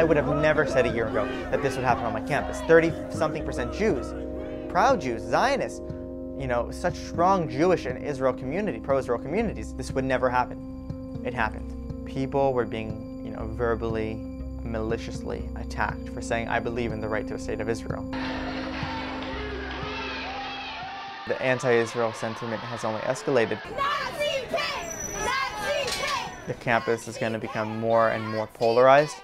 would have never said a year ago that this would happen on my campus. 30-something% Jews, proud Jews, Zionists, you know, such strong Jewish and Israel community, pro-Israel communities, this would never happen. It happened. People were being, you know, verbally, maliciously attacked for saying, I believe in the right to a state of Israel. The anti-Israel sentiment has only escalated. The campus is going to become more and more polarized.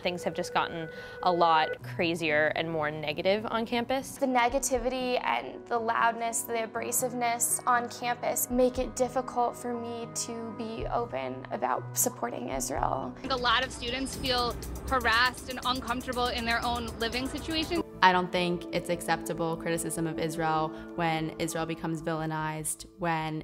Things have just gotten a lot crazier and more negative on campus. The negativity and the loudness, the abrasiveness on campus make it difficult for me to be open about supporting Israel. A lot of students feel harassed and uncomfortable in their own living situation. I don't think it's acceptable criticism of Israel when Israel becomes villainized, when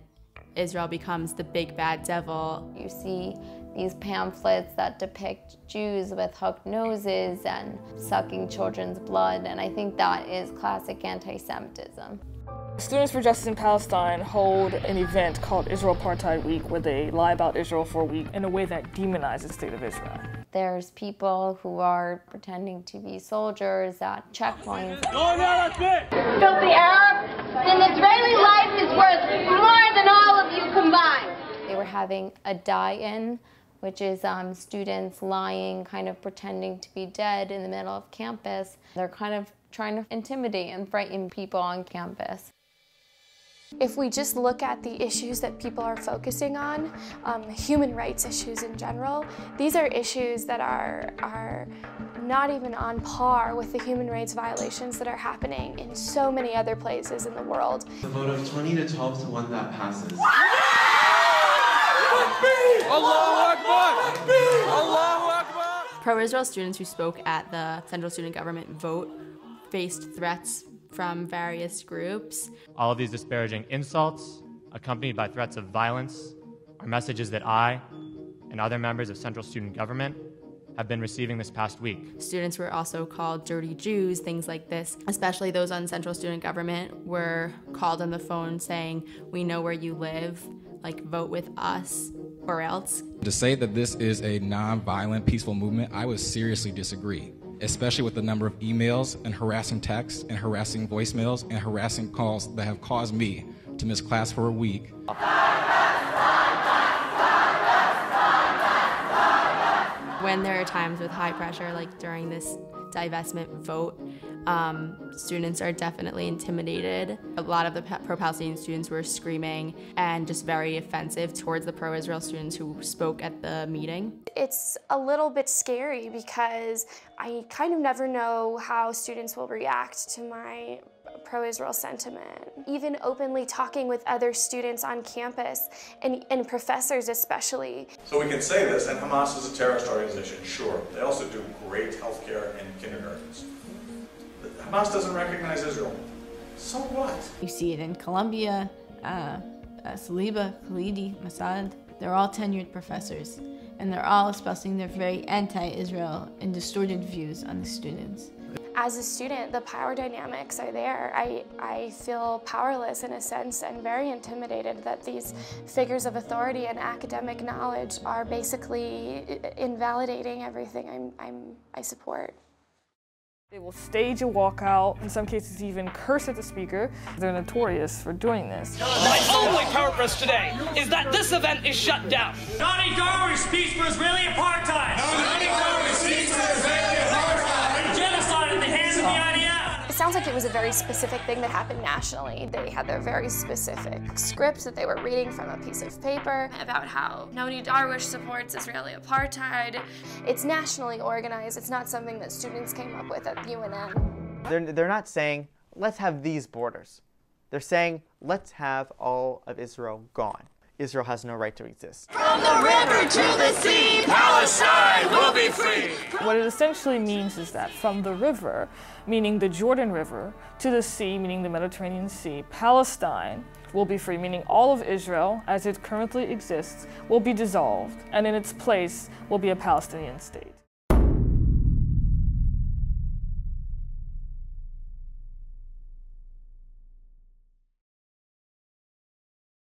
Israel becomes the big bad devil. You see these pamphlets that depict Jews with hooked noses and sucking children's blood, and I think that is classic anti-Semitism. Students for Justice in Palestine hold an event called Israel Apartheid Week, where they lie about Israel for a week in a way that demonizes the state of Israel. There's people who are pretending to be soldiers at checkpoints. Filthy Arab, an Israeli life is worth more than all of you combined. They were having a die-in, which is students lying, kind of pretending to be dead in the middle of campus. They're kind of trying to intimidate and frighten people on campus. If we just look at the issues that people are focusing on, human rights issues in general, these are issues that are not even on par with the human rights violations that are happening in so many other places in the world. The vote of 20 to 12 to 1 that passes. Pro-Israel students who spoke at the Central Student Government vote faced threats from various groups. All of these disparaging insults, accompanied by threats of violence, are messages that I and other members of Central Student Government have been receiving this past week. Students were also called dirty Jews, things like this. Especially those on Central Student Government were called on the phone saying, we know where you live, like vote with us or else. To say that this is a non-violent, peaceful movement, I would seriously disagree, especially with the number of emails and harassing texts and harassing voicemails and harassing calls that have caused me to miss class for a week. When there are times with high pressure, like during this divestment vote, students are definitely intimidated. A lot of the pro-Palestinian students were screaming and just very offensive towards the pro-Israel students who spoke at the meeting. It's a little bit scary because I kind of never know how students will react to my pro-Israel sentiment. Even openly talking with other students on campus and professors especially. So we can say this, and Hamas is a terrorist organization, sure. They also do great healthcare in kindergartens. But Hamas doesn't recognize Israel. So what? You see it in Columbia, Saliba, Khalidi, Masad. They're all tenured professors, and they're all espousing their very anti-Israel and distorted views on the students. As a student, the power dynamics are there. I feel powerless in a sense and very intimidated that these figures of authority and academic knowledge are basically invalidating everything I support. They will stage a walkout, in some cases even curse at the speaker. They're notorious for doing this. My only purpose today is that this event is shut down. Johnny Garber speaks for Israeli apartheid. Johnny Garber speaks for Israeli apartheid. Genocide at the hands of the IDF. It sounds like it was a very specific thing that happened nationally. They had their very specific script that they were reading from a piece of paper about how Noni Darwish supports Israeli apartheid. It's nationally organized. It's not something that students came up with at UNM. They're not saying, let's have these borders. They're saying, let's have all of Israel gone. Israel has no right to exist. From the river to the sea, Palestine will be free. What it essentially means is that from the river, meaning the Jordan River, to the sea, meaning the Mediterranean Sea, Palestine will be free, meaning all of Israel, as it currently exists, will be dissolved, and in its place will be a Palestinian state.